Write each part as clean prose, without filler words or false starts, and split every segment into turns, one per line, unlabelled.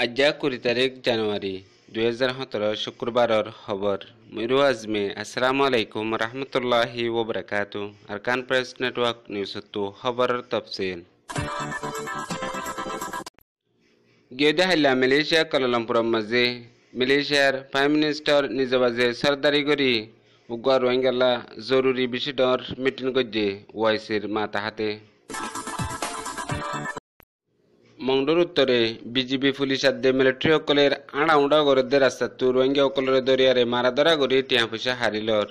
আজ্জা 20 তারিখ জানুয়ারি 2017 শুক্রবারর খবর মইরু আজমে আসসালামু আলাইকুম রহমতুল্লাহি ওবরাকাতু আরকান প্রেস নেটওয়ার্ক নিউজ তো খবরের তফসিল গেদে হাইলা মালয়েশিয়া কুয়ালালামপুর মাঝে মালয়েশিয়ার প্রাইম মিনিস্টার নিজবাজে সরদারি করি উগ্র রোহিঙ্গালা জরুরি বিষয়র মিটিং গজ্জে ওয়াইসির মাতা হাতে মংডোর উত্তরে বিজিবি পুলিশ আদে মিলিটারি সকলের আড়াউড়া গরদে রাস্তাতো রোহিঙ্গা সকলের দরিয়ারে মারাধরা করে টিয়া পয়সা হারিলর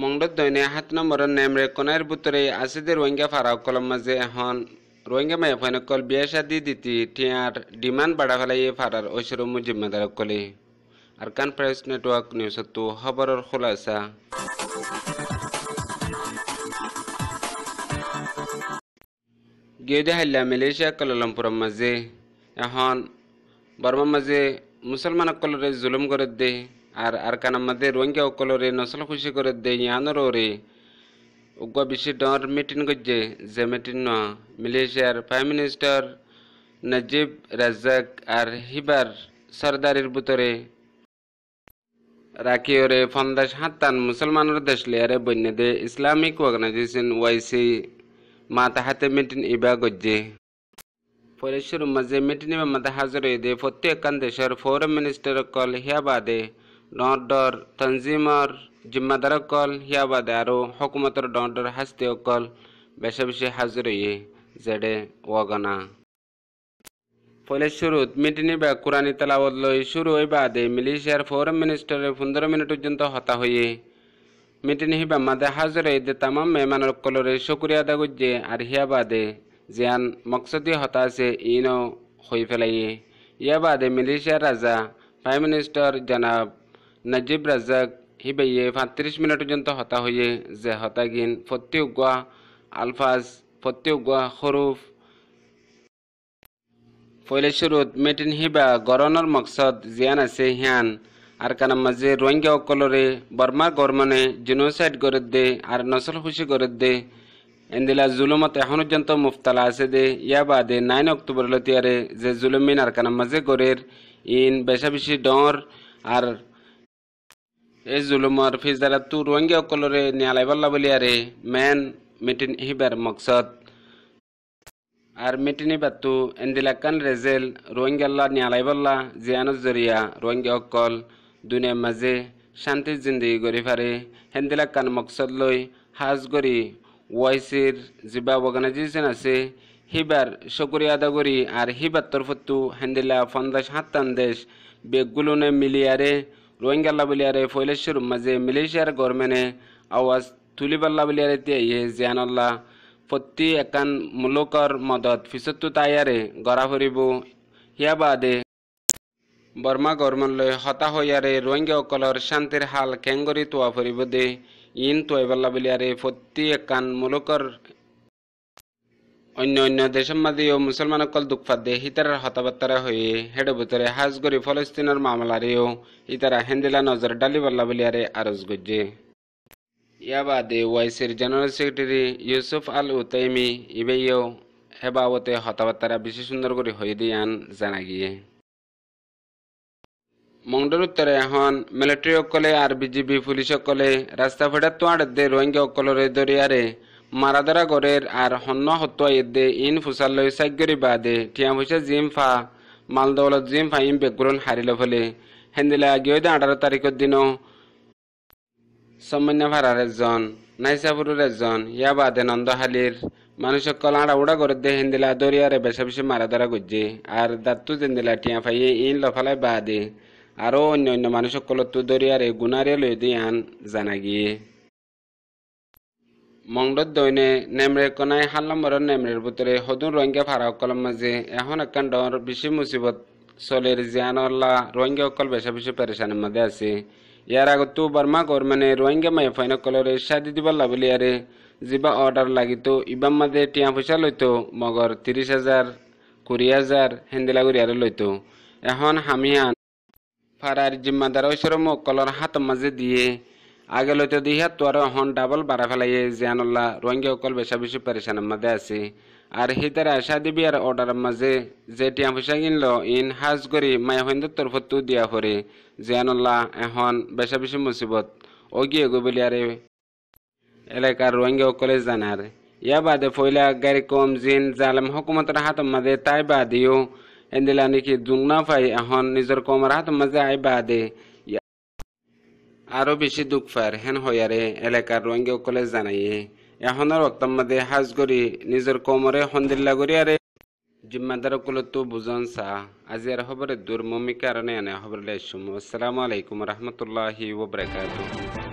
মংডোর দৈনে 7 নম্বরের নেমরে কোনার ভিতরে আসিদের রোহিঙ্গা ফারা সকলের মাঝে এখন রোহিঙ্গা মায়া ফাইনকল বিয়া শাদি দিতি টিয়ার ডিমান্ড বাড়া ফেলাই ফারার ঐশ্বরম জিম্মাদার সকলে আরকান প্রেস নেটওয়ার্ক নিউজ তো খবরের খোলাসা গেদে হাইলা মালয়েশিয়া কুয়ালালামপুর মাঝে এখন বর্মা মাঝে মুসলমান সকলরে জুলুম করে দে আর আরকানার মাঝে রোহিঙ্গা সকলরে নসল খুশি করে দে ইয়ানরে উগ্র বিশ্বের ডর মিটিং করছে যে মিটিং ন মালয়েশিয়ার প্রাইম মিনিস্টার নজিব রাজাক আর হিবার সরদারির ভিতরে রাখিওরে 50 মুসলমানের দেশ লিয়ারে বন্যে দে ইসলামিক অর্গানাইজেশন ওয়াইসি মাতা হাতে মিটিং ইবা গজ্জে ফরেশ্বর মাঝে মিটিং ইবা মাতা হাজর দে প্রত্যেক দেশের ফরেন মিনিস্টার কল হিয়া বাদে ডর তনজিমর জিম্মাদার কল হিয়া বাদে আর হুকুমতর ডর হাসতে কল বেশা বেশি হাজর জেডে ওয়াগনা ফলেশ্বরত মিটিং ইবা কুরআনি তেলাওয়াত লই শুরু হই বাদে মালয়েশিয়ার ফরেন মিনিস্টার 15 মিনিট পর্যন্ত হতা হয়ে মিটিং হিবা মাদে হাজর দে তামাম মেহমানের কলরে শুক্রিয়া আদা করছে আর হিয়া বাদে জিয়ান মকসদি হতা আছে ইনো হয়ে ফেলাইয়ে ইয়া বাদে মালয়েশিয়ার রাজা প্রাইম মিনিস্টার জনাব নজিব রাজাক হিবাইয়ে 35 মিনিট পর্যন্ত হতা হয়ে যে হতা গিন প্রত্যেক আলফাজ প্রত্যেক হরুফ ফলেশ্বরত মিটিং হিবা গরনের মকসদ জিয়ান আছে হিয়ান আর কানার মাঝে রোহিঙ্গা সকলরে বর্মা গরমনে জিনোসাইড করে দে আর নসল খুশি করে দে এন্দিলা জুলুমত এখন পর্যন্ত মুফতালা আছে দে ইয়া বাদে 9 অক্টোবর লতিয়ারে যে জুলুমিন আর কানার মাঝে গরের ইন বেশা বেশি ডর আর এই জুলুমর ফিজারা তু রোহিঙ্গা সকলরে নিয়ালাইবাল্লা বলিয়ারে মেন মিটিং হিবার মকসদ আর মিটিনি বাতু এন্দিলা কান রেজেল রোহিঙ্গাল্লা নিয়ালাইবাল্লা জিয়ানোর জরিয়া রোহিঙ্গা সকল দুনিয়ার মাঝে শান্তির জিন্দগি গড়ি ফারে হেন্দিলা কান মকসদ লই হাজ গড়ি ওয়াইসির জিবা অর্গানাইজেশন আছে হিবার শুক্রিয়া আদা করি আর হিবার তরফতু হেন্দিলা 50 দেশ বেগগুলোনে মিলিয়ারে রোহিঙ্গাল্লা বলিয়ারে ফলেশ্বর মাঝে মালয়েশিয়ার গভর্নমেন্টে আওয়াজ তুলিবাল্লা বলিয়ারে তিয়াইয়ে জিয়ানল্লাহ প্রতি একান মুলকর মদত ফিসত্তু তাইয়ারে গড়া ফুরিব হিয়া বাদে বর্মা গভর্নমেন্ট লই হতা হইয়ারে রোহিঙ্গা সকলর শান্তির হাল কেঙ্গরি তোয়া ফুরিব দে ইন তোয়াইবাল্লা বলিয়ারে প্রতি একান মুলকর অন্য দেশের মাঝেও মুসলমান সকল দুঃখফাত দে হিতারার হতাবার্তারা হয়ে হেডে ভিতরে হাজ গরি ফলস্তিনের মামলারেও ইতারা হেন্দিলা নজর ডালিবাল্লা বলিয়ারে আরজ গজ্জে ইয়া বাদে ওয়াইসির জেনারেল সেক্রেটারি ইউসুফ আল উতাইমি ইবেইও হেবাবতে হতাবার্তারা বেশি সুন্দর করে হয়ে দিয়ান জানা গিয়ে মংডোর উত্তরে এখন মিলিটারি সকলে আর বিজিবি পুলিশ সকলে রাস্তা ফেডার তোয়াড় দে রোহিঙ্গা সকলরে দরিয়ারে মারাদারা গড়ের আর হন্য হত্যাই দে ইন ফুসাল লই সাইগরি বাদে টিয়া পয়সা জিম ফা মালদৌলত জিম ফা ইম বেগুরন হারিল ফলে হেন্দিলা গিয়ে 18 তারিখের দিনও সম্মান্য ভাড়ার একজন নাইসাপুরের একজন ইয়া বাদে নন্দহালির মানুষ সকল আড়াউড়া করে দে হেন্দিলা দরিয়ারে বেশা বেশি মারাদারা গুজে আর দাঁতু জেন্দিলা টিয়া ফাইয়ে ইন লফালাই বাদে আরও অন্য মানুষ সকল তু দরিয়ারে গুনারে লই দিয়ান জানা গিয়ে মংডর দৈনে নেমরে কোনায় 7 নম্বরের নেমরের ভিতরে হদুন রোহিঙ্গা ফারা সকলের মাঝে এখন একখান ডর বেশি মুসিবত চলের জিয়ানল্লা রোহিঙ্গা সকল বেশা বেশি পেরেশানির মধ্যে আছে ইয়ার আগতো বর্মা গভর্নমেন্টে রোহিঙ্গা মায়া ফাইন সকলরে শাদি দিবাল্লা বলিয়ারে জিবা অর্ডার লাগিত ইবাম মাঝে টিয়া পয়সা লইতো মগর 30,000 20,000 হেন্দিলা করিয়ারে লইতো এখন হামিয়ান ফারার জিম্মাদার ঐশ্বরম সকলর হাত মাঝে দিয়ে আগে লইতে দিহা তোর হন ডাবল বাড়া ফেলাইয়ে জিয়ানুল্লাহ রোহিঙ্গা সকল বেশা বেশি পেরেশানের মধ্যে আছে আর হিতারা শাদি বিয়ার অর্ডার মাঝে যে টিয়া পয়সা কিনলো ইন হাজ করি মায়া হইন্দের তরফত দিয়া পরে জিয়ানুল্লাহ এখন বেশা বেশি মুসিবত ও গিয়ে গো বলি আরে এলাকার রোহিঙ্গা কলেজ জানার ইয়া বাদে ফইলা গাড়ি কম জিন জালেম হুকুমতের হাত মাঝে তাই বাদিও এন্দিলা নাকি দুংনা পাই এখন নিজের কমর হাত মাঝে আই বাদে আরো বেশি দুঃখ পার হেন হইয়ারে এলাকার রোহিঙ্গা কলেজ জানাইয়ে এখনের রক্তম মাঝে হাজ করি নিজের কমরে হন্দিল্লা করি আরে জিম্মাদার কুলো তো বুঝন সা আজি আর খবরের দুর্মমি কারণে এনে খবর লাইছুম। আসসালামু আলাইকুম রহমতুল্লাহি ওয়া বারাকাতুহু।